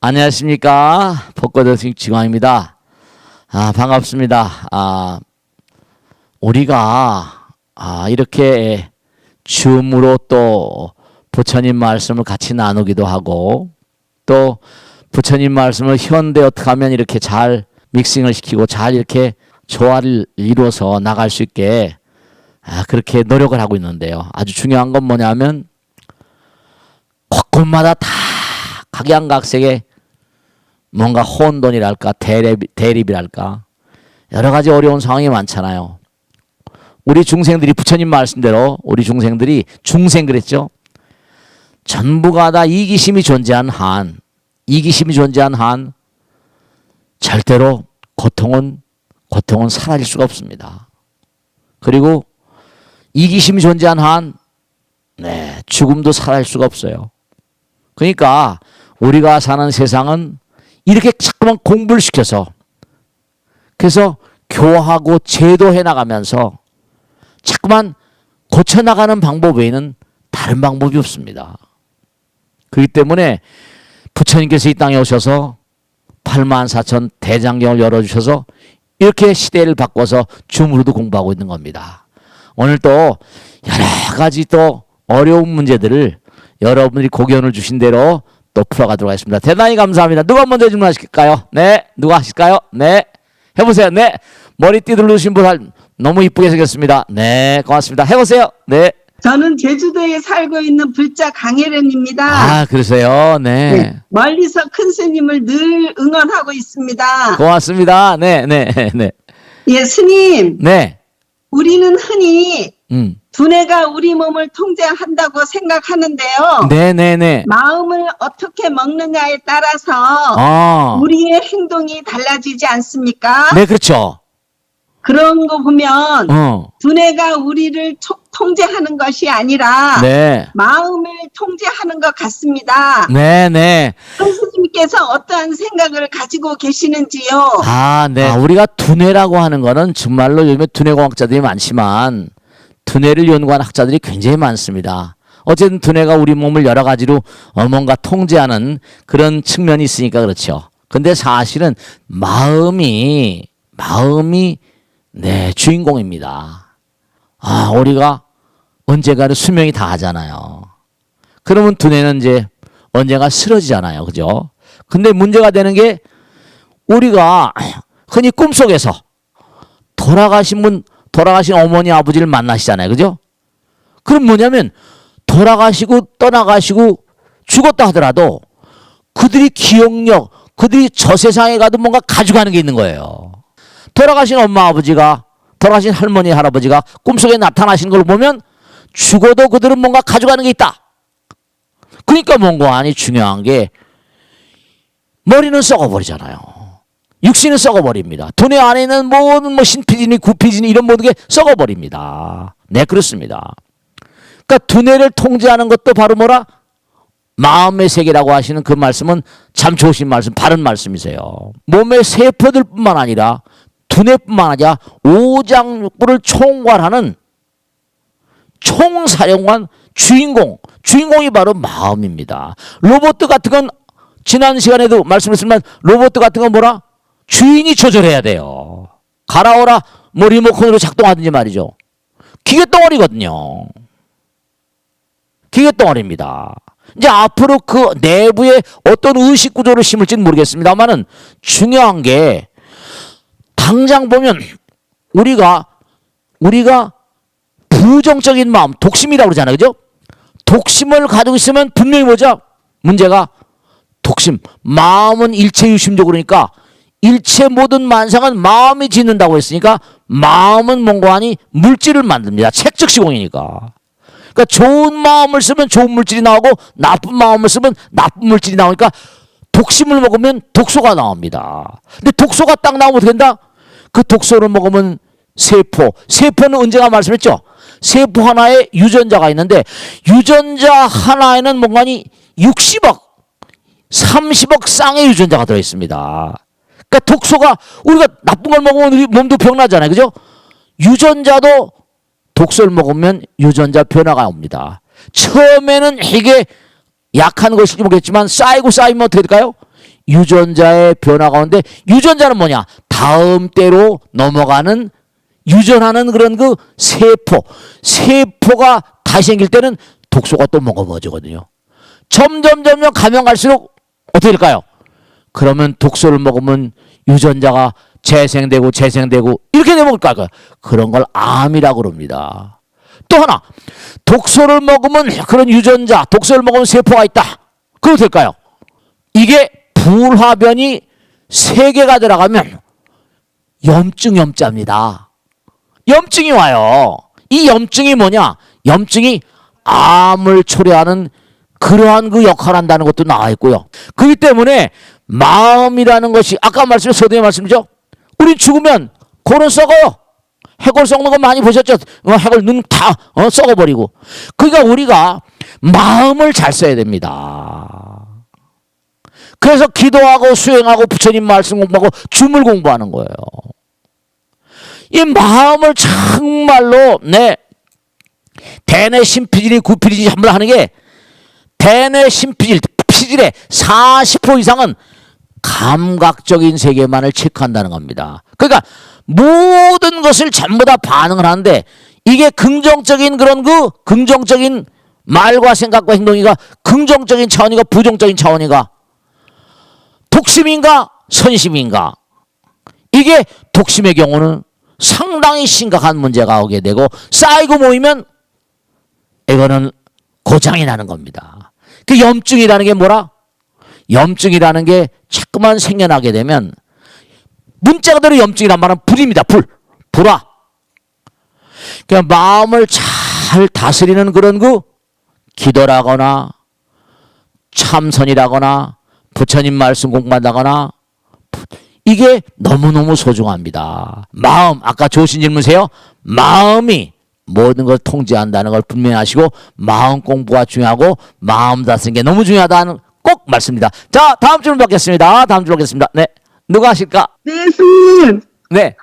안녕하십니까. 복고대 지광입니다. 반갑습니다. 우리가 이렇게 줌으로 또 부처님 말씀을 같이 나누기도 하고, 또 부처님 말씀을 현대 어떻게 하면 이렇게 잘 믹싱을 시키고 잘 이렇게 조화를 이루어서 나갈 수 있게 그렇게 노력을 하고 있는데요. 아주 중요한 건 뭐냐면 곳곳마다 다 각양각색의 뭔가 혼돈이랄까 대립이랄까 여러 가지 어려운 상황이 많잖아요. 우리 중생들이 부처님 말씀대로 우리 중생들이 중생 그랬죠. 전부가 다 이기심이 존재한 한 절대로 고통은 사라질 수가 없습니다. 그리고 이기심이 존재한 한 죽음도 사라질 수가 없어요. 그러니까 우리가 사는 세상은 이렇게 자꾸만 공부를 시켜서, 그래서 교화하고 제도해 나가면서 자꾸만 고쳐나가는 방법 외에는 다른 방법이 없습니다. 그렇기 때문에 부처님께서 이 땅에 오셔서 84,000 대장경을 열어주셔서 이렇게 시대를 바꿔서 줌으로도 공부하고 있는 겁니다. 오늘 또 여러 가지 또 어려운 문제들을 여러분들이 고견을 주신 대로 또 풀어가도록 하겠습니다. 대단히 감사합니다. 누가 먼저 질문하실까요? 네. 누가 하실까요? 네. 해보세요. 네. 머리띠 두르신 분 너무 이쁘게 생겼습니다. 네. 고맙습니다. 해보세요. 네. 저는 제주도에 살고 있는 불자 강혜련입니다. 그러세요? 네. 멀리서 큰 스님을 늘 응원하고 있습니다. 고맙습니다. 네. 예, 스님. 네. 우리는 흔히 두뇌가 우리 몸을 통제한다고 생각하는데요. 네. 마음을 어떻게 먹느냐에 따라서 우리의 행동이 달라지지 않습니까? 네, 그렇죠. 그런 거 보면 두뇌가 우리를 통제하는 것이 아니라 마음을 통제하는 것 같습니다. 네. 선생님께서 어떠한 생각을 가지고 계시는지요? 네. 우리가 두뇌라고 하는 거는 정말로 요즘에 두뇌공학자들이 많지만 두뇌를 연구한 학자들이 굉장히 많습니다. 어쨌든 두뇌가 우리 몸을 여러 가지로 뭔가 통제하는 그런 측면이 있으니까 그렇죠. 근데 사실은 마음이 주인공입니다. 우리가 언젠가는 수명이 다 하잖아요. 그러면 두뇌는 이제 언젠가 쓰러지잖아요. 그죠? 근데 문제가 되는 게 우리가 흔히 꿈속에서 돌아가신 어머니 아버지를 만나시잖아요. 그죠? 그럼 뭐냐면 돌아가시고 떠나가시고 죽었다 하더라도 그들이 기억력, 그들이 저 세상에 가도 뭔가 가져가는 게 있는 거예요. 돌아가신 엄마 아버지가, 돌아가신 할머니 할아버지가 꿈속에 나타나시는 걸 보면 죽어도 그들은 뭔가 가져가는 게 있다. 그러니까 뭔가 아니 중요한 게 머리는 썩어버리잖아요. 육신은 썩어버립니다. 두뇌 안에 있는 모든 신피진이 구피진이 이런 모든 게 썩어버립니다. 네, 그렇습니다. 그러니까 두뇌를 통제하는 것도 바로 뭐라? 마음의 세계라고 하시는 그 말씀은 참 좋으신 말씀, 바른 말씀이세요. 몸의 세포들 뿐만 아니라 두뇌뿐만 아니라 오장육부를 총괄하는 총사령관 주인공이 바로 마음입니다. 로봇 같은 건 지난 시간에도 말씀했지만 로봇 같은 건 뭐라? 주인이 조절해야 돼요. 갈아오라 리모컨으로 작동하든지 말이죠. 기계덩어리거든요. 기계덩어리입니다. 이제 앞으로 그 내부에 어떤 의식 구조를 심을지는 모르겠습니다만은 중요한 게 당장 보면 우리가 부정적인 마음, 독심이라고 그러잖아요. 그죠? 독심을 가지고 있으면 분명히 뭐죠? 문제가 독심. 마음은 일체유심적으로니까 일체 모든 만상은 마음이 짓는다고 했으니까 마음은 뭔가 하니 물질을 만듭니다. 책적 시공이니까. 그러니까 좋은 마음을 쓰면 좋은 물질이 나오고 나쁜 마음을 쓰면 나쁜 물질이 나오니까 독심을 먹으면 독소가 나옵니다. 근데 독소가 딱 나오면 어떻게 된다? 그 독소를 먹으면 세포는 언제가 말씀했죠? 세포 하나에 유전자가 있는데 유전자 하나에는 뭔가니 60억, 30억 쌍의 유전자가 들어있습니다. 그러니까 독소가 우리가 나쁜 걸 먹으면 우리 몸도 병나잖아요. 그죠? 유전자도 독소를 먹으면 유전자 변화가 옵니다. 처음에는 이게 약한 것일지 모르겠지만 쌓이면 어떻게 될까요? 유전자의 변화 가운데 유전자는 뭐냐? 다음 때로 넘어가는 유전하는 그런 그 세포가 다시 생길 때는 독소가 또 먹어버리거든요. 점점 가면 갈수록 어떻게 될까요? 그러면 독소를 먹으면 유전자가 재생되고 이렇게 되면 뭘까요? 그런 걸 암이라고 그럽니다. 또 하나, 독소를 먹으면 그런 유전자, 독소를 먹으면 세포가 있다. 그거 될까요? 이게 불화변이 3개가 들어가면 염증입니다. 염증이 와요. 이 염증이 뭐냐? 염증이 암을 초래하는 그러한 그 역할을 한다는 것도 나와 있고요. 그렇기 때문에 마음이라는 것이 아까 서두에 말씀이죠. 우리 죽으면 골은 썩어요. 해골 썩는 거 많이 보셨죠? 해골 눈 다 썩어버리고. 그러니까 우리가 마음을 잘 써야 됩니다. 그래서 기도하고 수행하고 부처님 말씀 공부하고 주물 공부하는 거예요. 이 마음을 정말로 대뇌 심피질이 구피질이 전부 다 하는 게 대뇌 피질의 40% 이상은 감각적인 세계만을 체크한다는 겁니다. 그러니까 모든 것을 전부 다 반응을 하는데 이게 긍정적인 그런 긍정적인 말과 생각과 행동이가 긍정적인 차원이가 부정적인 차원이가 독심인가 선심인가. 이게 독심의 경우는 상당히 심각한 문제가 오게 되고 쌓이고 모이면 이거는 고장이 나는 겁니다. 그 염증이라는 게 뭐라? 염증이라는 게 자꾸만 생겨나게 되면 문자 그대로 염증이란 말은 불입니다. 불화. 그러니까 마음을 잘 다스리는 그런 기도라거나 참선이라거나 부처님 말씀 공부한다거나 이게 너무너무 소중합니다. 마음, 아까 좋으신 질문이세요. 마음이 모든 걸 통제한다는 걸 분명히 하시고 마음 공부가 중요하고 마음 다스리는 게 너무 중요하다는 꼭 말씀입니다. 자, 다음 질문 받겠습니다. 네. 누가 하실까? 네, 스님. 네.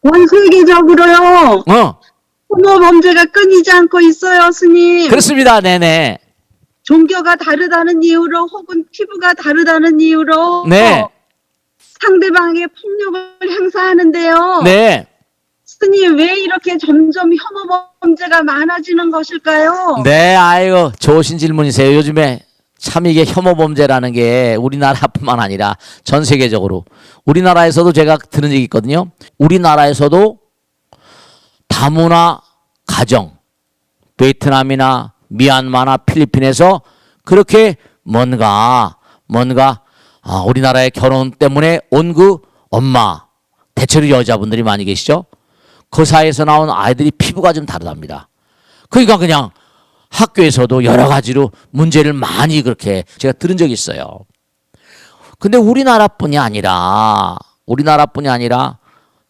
전 세계적으로요. 혐오 범죄가 끊이지 않고 있어요, 스님. 그렇습니다. 네네. 종교가 다르다는 이유로 혹은 피부가 다르다는 이유로 네. 상대방에게 폭력을 행사하는데요. 네. 스님, 왜 이렇게 점점 혐오 범죄가 많아지는 것일까요? 네, 아이고, 좋으신 질문이세요. 요즘에 참 이게 혐오 범죄라는 게 우리나라뿐만 아니라 전 세계적으로 우리나라에서도 제가 들은 적이 있거든요. 우리나라에서도 다문화 가정, 베트남이나 미얀마나 필리핀에서 그렇게 뭔가 우리나라의 결혼 때문에 온 엄마, 대체로 여자분들이 많이 계시죠. 그 사이에서 나온 아이들이 피부가 좀 다르답니다. 그러니까 그냥 학교에서도 여러 가지로 문제를 많이 그렇게 제가 들은 적이 있어요. 근데 우리나라뿐이 아니라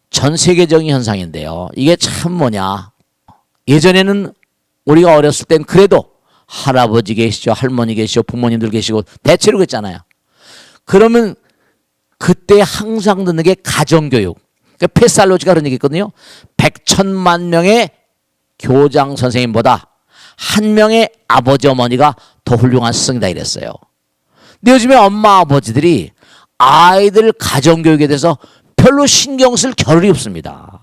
전 세계적인 현상인데요. 이게 참 뭐냐. 예전에는 우리가 어렸을 땐 그래도 할아버지 계시죠. 할머니 계시죠. 부모님들 계시고 대체로 그랬잖아요. 그러면 그때 항상 듣는 게 가정교육. 그러니까 페살로지가 그런 얘기 있거든요. 100,000만 명의 교장 선생님보다 한 명의 아버지 어머니가 더 훌륭한 스승이다 이랬어요. 근데 요즘에 엄마 아버지들이 아이들 가정교육에 대해서 별로 신경 쓸 겨를이 없습니다.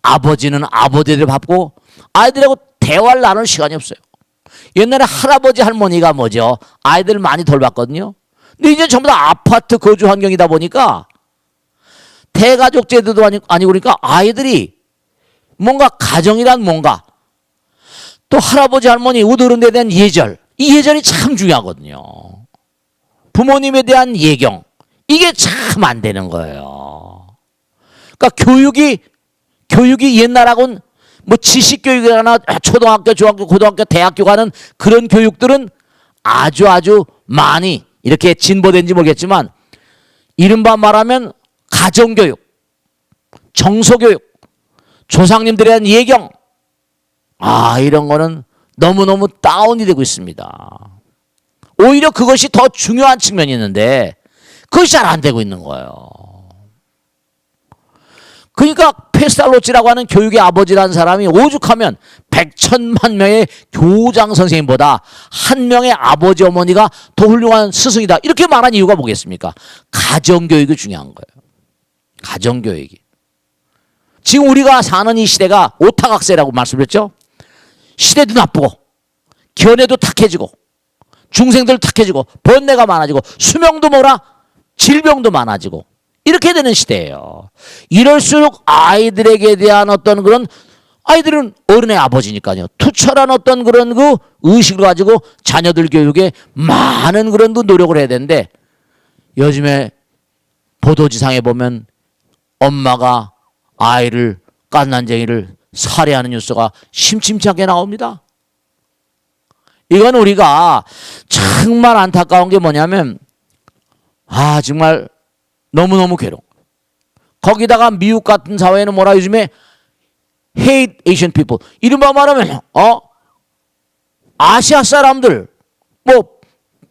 아버지는 아버지들 바쁘고 아이들하고 대화를 나눌 시간이 없어요. 옛날에 할아버지 할머니가 뭐죠? 아이들 많이 돌봤거든요. 근데 이제 전부 다 아파트 거주 환경이다 보니까 대가족 제도도 아니고 그러니까 아이들이 뭔가 가정이란 뭔가 또 할아버지 할머니 우드른데 대한 예절, 이 예절이 참 중요하거든요. 부모님에 대한 예경, 이게 참 안 되는 거예요. 그러니까 교육이 옛날하고는 뭐 지식교육이나 초등학교, 중학교, 고등학교, 대학교 가는 그런 교육들은 아주 많이 이렇게 진보된지 모르겠지만 이른바 말하면 가정교육, 정서교육, 조상님들에 대한 예경, 이런 거는 너무너무 다운이 되고 있습니다. 오히려 그것이 더 중요한 측면이 있는데 그것이 잘 안 되고 있는 거예요. 그러니까 페스탈로치라고 하는 교육의 아버지라는 사람이 오죽하면 100천만 명의 교장 선생님보다 한 명의 아버지 어머니가 더 훌륭한 스승이다. 이렇게 말한 이유가 뭐겠습니까? 가정교육이 중요한 거예요. 가정교육이. 지금 우리가 사는 이 시대가 오타각세라고 말씀드렸죠. 시대도 나쁘고 견해도 탁해지고 중생들 탁해지고 번뇌가 많아지고 수명도 뭐라 질병도 많아지고 이렇게 되는 시대예요. 이럴수록 아이들에게 대한 어떤 그런, 아이들은 어른의 아버지니까요. 투철한 어떤 그런 그 의식을 가지고 자녀들 교육에 많은 그런 그 노력을 해야 되는데, 요즘에 보도지상에 보면 엄마가 아이를, 갓난쟁이를 살해하는 뉴스가 심심치 않게 나옵니다. 이건 우리가 정말 안타까운 게 뭐냐면, 정말 너무너무 괴로워. 거기다가 미국 같은 사회는 뭐라 요즘에 hate Asian people. 이른바 말하면 아시아 사람들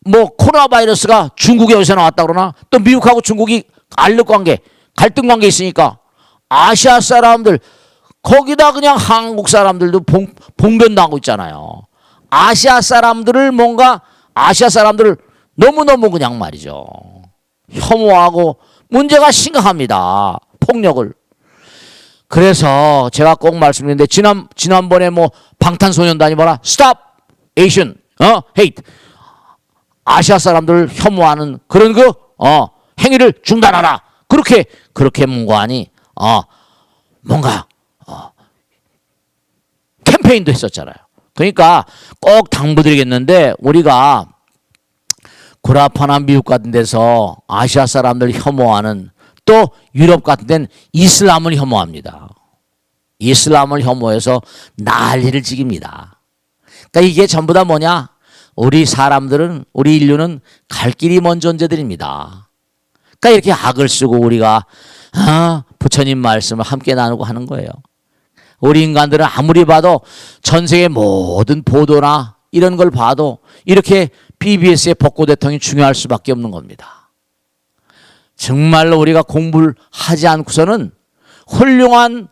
뭐 코로나 바이러스가 중국에서 나왔다 그러나 또 미국하고 중국이 알력 관계, 갈등 관계 있으니까 아시아 사람들 거기다 그냥 한국 사람들도 봉변당하고 있잖아요. 아시아 사람들을 너무너무 그냥 말이죠. 혐오하고 문제가 심각합니다. 폭력을. 그래서 제가 꼭 말씀드렸는데 지난번에 뭐 방탄소년단이 뭐라 Stop Asian Hate. 아시아 사람들을 혐오하는 그런 행위를 중단하라. 그렇게 문고하니 뭔가 캠페인도 했었잖아요. 그러니까 꼭 당부드리겠는데, 우리가 구라파나 미국 같은 데서 아시아 사람들 혐오하는, 또 유럽 같은 데는 이슬람을 혐오합니다. 이슬람을 혐오해서 난리를 지깁니다. 그러니까 이게 전부 다 뭐냐? 우리 인류는 갈 길이 먼 존재들입니다. 그러니까 이렇게 악을 쓰고 우리가 부처님 말씀을 함께 나누고 하는 거예요. 우리 인간들은 아무리 봐도 전 세계 모든 보도나 이런 걸 봐도 이렇게 BBS의 복고 대통령이 중요할 수밖에 없는 겁니다. 정말로 우리가 공부를 하지 않고서는 훌륭한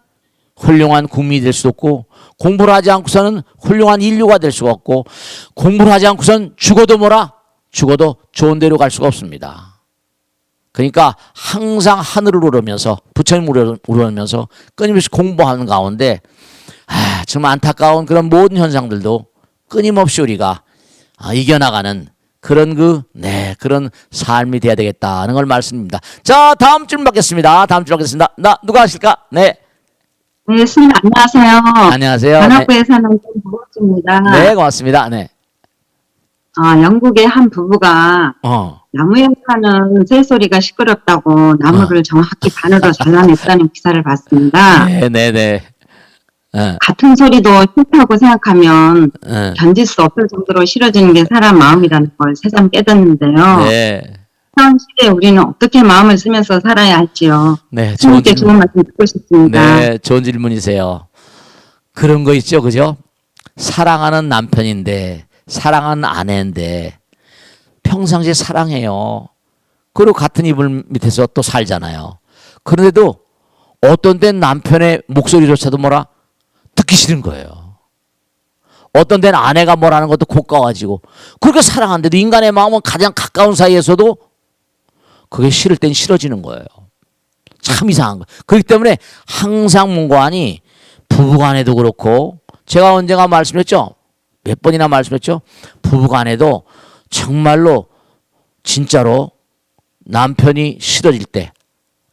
국민이 될 수 없고, 공부를 하지 않고서는 훌륭한 인류가 될 수가 없고, 공부를 하지 않고서는 죽어도 좋은 데로 갈 수가 없습니다. 그러니까 항상 하늘을 우러면서, 부처님을 우러면서 끊임없이 공부하는 가운데 정말 안타까운 그런 모든 현상들도 끊임없이 우리가 이겨나가는 그런 그런 삶이 돼야 되겠다는 걸 말씀입니다. 자, 다음 질문 받겠습니다. 누가 하실까? 네. 네, 스님 안녕하세요. 안녕하세요. 관악구에 사는 김보호입니다. 네, 고맙습니다. 네. 영국의 한 부부가 나무에 사는 새소리가 시끄럽다고 나무를 정확히 반으로 잘라냈다는 기사를 봤습니다. 네. 같은 소리도 싫다고 생각하면 견딜 수 없을 정도로 싫어지는 게 사람 마음이라는 걸 새삼 깨닫는데요. 네. 현 시대에 우리는 어떻게 마음을 쓰면서 살아야 할지요. 네, 스님께 좋은 말씀 듣고 싶습니다. 네, 좋은 질문이세요. 그런 거 있죠, 그죠? 사랑하는 남편인데, 사랑하는 아내인데 평상시에 사랑해요. 그리고 같은 이불 밑에서 또 살잖아요. 그런데도 어떤 때는 남편의 목소리조차도 듣기 싫은 거예요. 어떤 데는 아내가 뭐라는 것도 고가워지고, 그렇게 사랑하는데도 인간의 마음은 가장 가까운 사이에서도 그게 싫을 땐 싫어지는 거예요. 참 이상한 거예요. 그렇기 때문에 항상 문고하니 부부간에도 그렇고, 제가 언젠가 말씀했죠. 몇 번이나 말씀했죠. 부부간에도 정말로 진짜로 남편이 싫어질 때,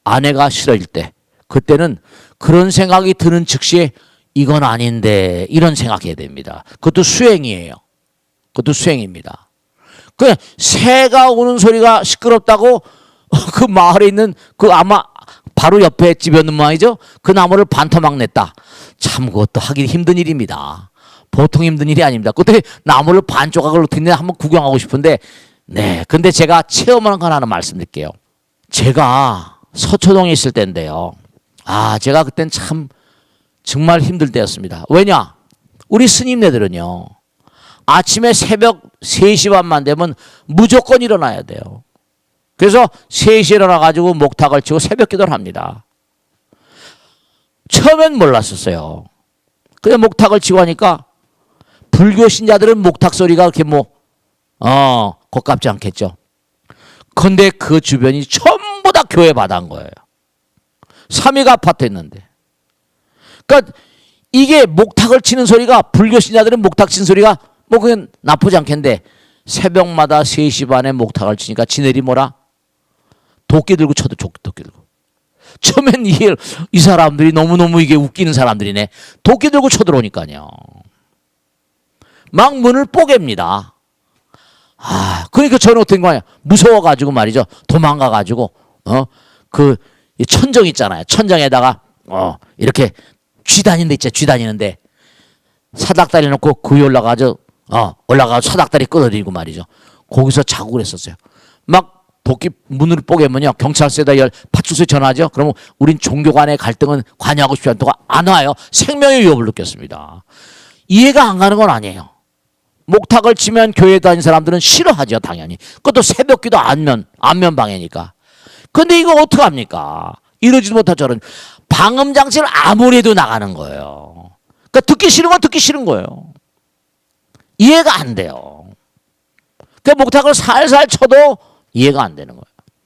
아내가 싫어질 때, 그때는 그런 생각이 드는 즉시에 이건 아닌데 이런 생각해야 됩니다. 그것도 수행이에요. 그것도 수행입니다. 그냥 새가 우는 소리가 시끄럽다고 그 마을에 있는 아마 바로 옆에 집이었는 모양이죠. 그 나무를 반토막 냈다. 참 그것도 하기 힘든 일입니다. 보통 힘든 일이 아닙니다. 그때 나무를 반 조각을 어떻게 한번 구경하고 싶은데, 네. 근데 제가 체험한 건 하나 말씀드릴게요. 제가 서초동에 있을 때인데요. 제가 그땐 정말 힘들 때였습니다. 왜냐? 우리 스님네들은요, 아침에 새벽 3시 반만 되면 무조건 일어나야 돼요. 그래서 3시에 일어나가지고 목탁을 치고 새벽 기도를 합니다. 처음엔 몰랐었어요. 그냥 목탁을 치고 하니까 불교 신자들은 목탁 소리가 그렇게 고깝지 않겠죠. 근데 그 주변이 전부 다 교회 바다인 거예요. 3위가 아파트 있는데. 그러니까 이게 목탁을 치는 소리가, 불교 신자들은 목탁 치는 소리가 뭐 그냥 나쁘지 않겠는데, 새벽마다 3시 반에 목탁을 치니까 지네리 뭐라? 도끼 들고 쳐도 도끼 들고. 처음엔 이 사람들이 너무너무 이게 웃기는 사람들이네. 도끼 들고 쳐들어오니까요. 막 문을 뽀갭니다. 그러니까 저는 어떤 거야? 무서워가지고 말이죠. 도망가가지고, 그 천정 있잖아요. 천장에다가, 이렇게 쥐 다니는 데 있죠. 쥐 다니는데, 사닥다리 놓고 그 위에 올라가서 사닥다리 끌어들이고 말이죠. 거기서 자고 그랬었어요. 막 도끼 문을 뽀개면요, 경찰서에다 파출소에 전화하죠. 그러면 우린 종교 간의 갈등은 관여하고 싶지 않다고 안 와요. 생명의 위협을 느꼈습니다. 이해가 안 가는 건 아니에요. 목탁을 치면 교회 다니는 사람들은 싫어하죠, 당연히. 그것도 새벽기도 안면 방해니까. 근데 이거 어떡합니까? 이러지도 못한 저런 방음장치를 아무리 해도 나가는 거예요. 그러니까 듣기 싫은 건 듣기 싫은 거예요. 이해가 안 돼요. 그 목탁을 살살 쳐도 이해가 안 되는 거예요.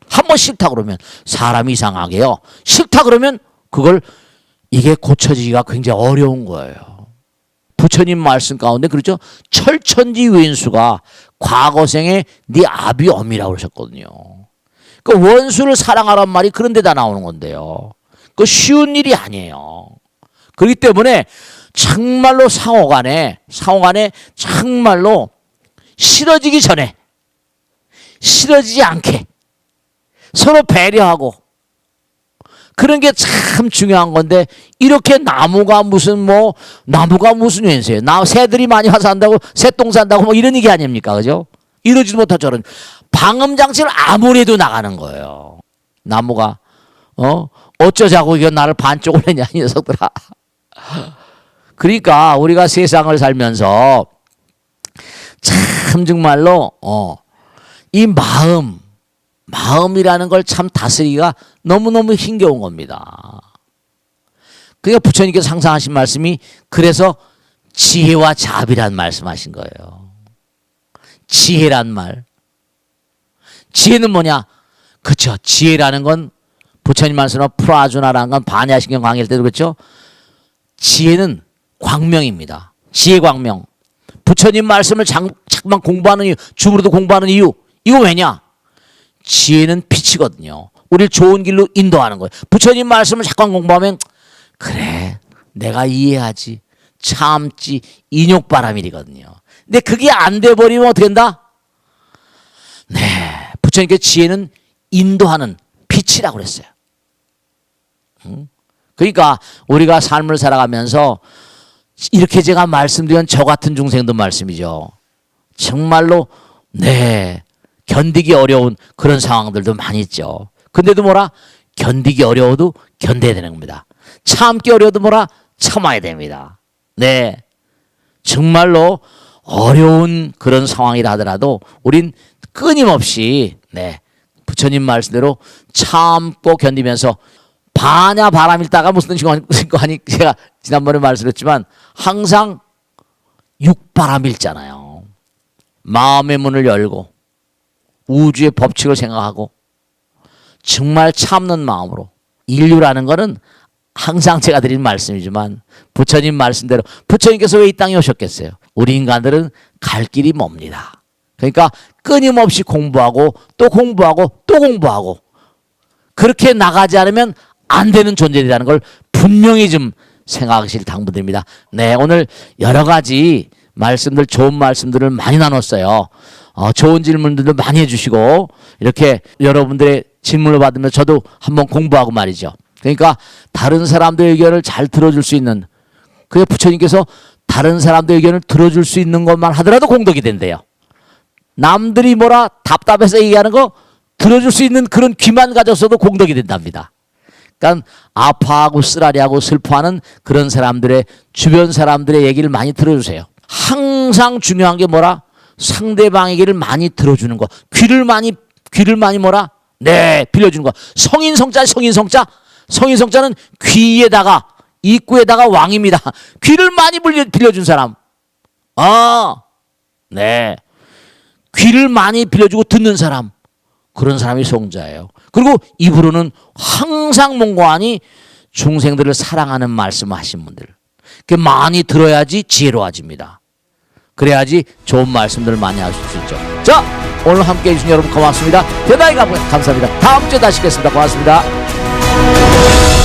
한번 싫다 그러면 사람이 이상하게요. 싫다 그러면 이게 고쳐지기가 굉장히 어려운 거예요. 부처님 말씀 가운데 그렇죠. 철천지 왼수가 과거생에 네 아비 엄이라고 그러셨거든요. 그 원수를 사랑하란 말이 그런 데다 나오는 건데요. 그 쉬운 일이 아니에요. 그렇기 때문에 정말로 상호간에 정말로 싫어지기 전에, 싫어지지 않게 서로 배려하고 그런 게 참 중요한 건데, 이렇게 나무가 무슨 왼수예요. 새들이 많이 와서 한다고, 새똥 산다고 뭐 이런 얘기 아닙니까? 그죠? 이러지도 못한 저런 방음장치를 아무리 해도 나가는 거예요. 나무가 어쩌자고 이거 나를 반쪽을 했냐 이 녀석들아. 그러니까 우리가 세상을 살면서 참 정말로 이 마음이라는 걸 참 다스리기가 너무너무 힘겨운 겁니다. 그러니까 부처님께서 항상 하신 말씀이, 그래서 지혜와 자비란 말씀하신 거예요. 지혜란 말. 지혜는 뭐냐? 그렇죠. 지혜라는 건 부처님 말씀으로 프라주나라는 건 반야신경 강의할 때도 그렇죠. 지혜는 광명입니다. 지혜 광명. 부처님 말씀을 자꾸만 공부하는 이유, 죽으로도 공부하는 이유, 이거 왜냐? 지혜는 빛이거든요. 우리를 좋은 길로 인도하는 거예요. 부처님 말씀을 자꾸만 공부하면, 그래, 내가 이해하지, 참지, 인욕바람일이거든요. 근데 그게 안 돼버리면 어떻게 된다? 네, 부처님께 지혜는 인도하는 빛이라고 그랬어요. 그러니까 우리가 삶을 살아가면서 이렇게 제가 말씀드린 저 같은 중생도 말씀이죠. 정말로 견디기 어려운 그런 상황들도 많이 있죠. 근데도 견디기 어려워도 견뎌야 되는 겁니다. 참기 어려워도 참아야 됩니다. 네, 정말로 어려운 그런 상황이라 하더라도 우린 끊임없이 부처님 말씀대로 참고 견디면서, 반야 바람일다가 무슨 거 아니, 제가 지난번에 말씀드렸지만 항상 육바람일잖아요. 마음의 문을 열고 우주의 법칙을 생각하고 정말 참는 마음으로, 인류라는 거는 항상 제가 드린 말씀이지만 부처님 말씀대로, 부처님께서 왜 이 땅에 오셨겠어요? 우리 인간들은 갈 길이 멉니다. 그러니까 끊임없이 공부하고 또 공부하고 또 공부하고, 그렇게 나가지 않으면 안 되는 존재라는 걸 분명히 좀 생각하실 당부드립니다. 네, 오늘 여러 가지 말씀들, 좋은 말씀들을 많이 나눴어요. 좋은 질문들도 많이 해주시고, 이렇게 여러분들의 질문을 받으면 저도 한번 공부하고 말이죠. 그러니까 다른 사람들의 의견을 잘 들어줄 수 있는, 그게 부처님께서 다른 사람들의 의견을 들어줄 수 있는 것만 하더라도 공덕이 된대요. 남들이 답답해서 얘기하는 거 들어줄 수 있는 그런 귀만 가졌어도 공덕이 된답니다. 그러니까 아파하고 쓰라리하고 슬퍼하는 그런 사람들의, 주변 사람들의 얘기를 많이 들어주세요. 항상 중요한 게 상대방 얘기를 많이 들어주는 거. 귀를 많이 빌려주는 거. 성인성자는 귀에다가 입구에다가 왕입니다. 귀를 많이 빌려준 사람. 네. 귀를 많이 빌려주고 듣는 사람. 그런 사람이 성자예요. 그리고 입으로는 항상 몸과하니 중생들을 사랑하는 말씀을 하신 분들. 많이 들어야지 지혜로워집니다. 그래야지 좋은 말씀들을 많이 하실 수 있죠. 자, 오늘 함께 해주신 여러분 고맙습니다. 대단히 감사합니다. 다음 주에 다시 뵙겠습니다. 고맙습니다.